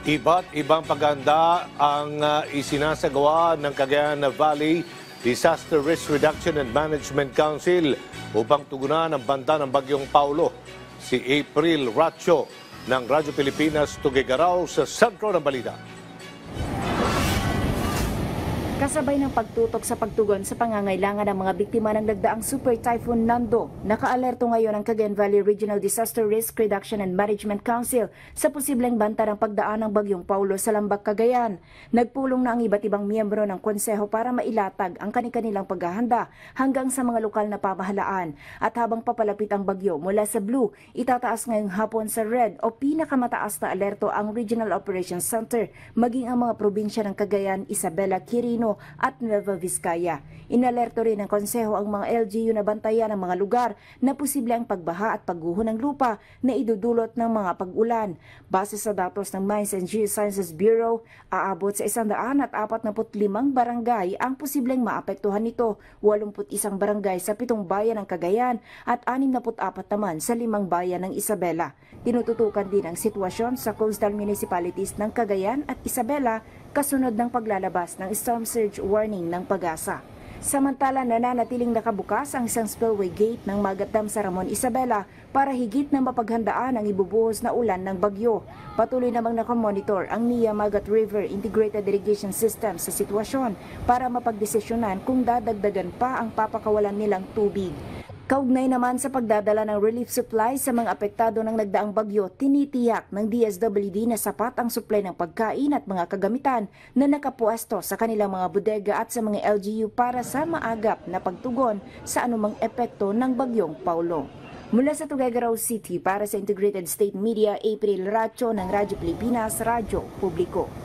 Iba't ibang paghahanda ang isinasagawa ng Cagayan Valley Disaster Risk Reduction and Management Council upang tugunan ang banta ng Bagyong Paulo. Si April Ratio ng Radyo Pilipinas Tugigaraw sa sentro ng balita. Kasabay ng pagtutok sa pagtugon sa pangangailangan ng mga biktima ng nagdaang Super Typhoon Nando, nakaalerto ngayon ang Cagayan Valley Regional Disaster Risk Reduction and Management Council sa posibleng banta ng pagdaan ng Bagyong Paulo sa Lambak, Cagayan. Nagpulong na ang iba't ibang miyembro ng konseho para mailatag ang kanilang paghahanda hanggang sa mga lokal na pamahalaan. At habang papalapit ang bagyo mula sa blue, itataas ngayong hapon sa red o pinakamataas na alerto ang Regional Operations Center, maging ang mga probinsya ng Cagayan, Isabela, Quirino at Nueva Vizcaya. Inalerto rin ng konseho ang mga LGU na bantayan ang mga lugar na posible ang pagbaha at pagguho ng lupa na idudulot ng mga pag-ulan. Base sa datos ng Mines and Geosciences Bureau, aabot sa 145 barangay ang posibleng maapektuhan nito, 81 barangay sa 7 bayan ng Cagayan at 64 naman sa 5 bayan ng Isabela. Tinututukan din ang sitwasyon sa coastal municipalities ng Cagayan at Isabela kasunod ng paglalabas ng storm surge warning ng Pag-asa. Samantala, nananatiling nakabukas ang isang spillway gate ng Magat Dam sa Ramon, Isabela para higit na mapaghandaan ang ibubuhos na ulan ng bagyo. Patuloy namang nakamonitor ang NIA Magat River Integrated Irrigation System sa sitwasyon para mapagdesisyonan kung dadagdagan pa ang papakawalan nilang tubig. Kaugnay naman sa pagdadala ng relief supply sa mga apektado ng nagdaang bagyo, tinitiyak ng DSWD na sapat ang supply ng pagkain at mga kagamitan na nakapuesto sa kanilang mga bodega at sa mga LGU para sa maagap na pagtugon sa anumang epekto ng Bagyong Paulo. Mula sa Tuguegarao City para sa Integrated State Media, April Ratio ng Radyo Pilipinas, Radyo Publiko.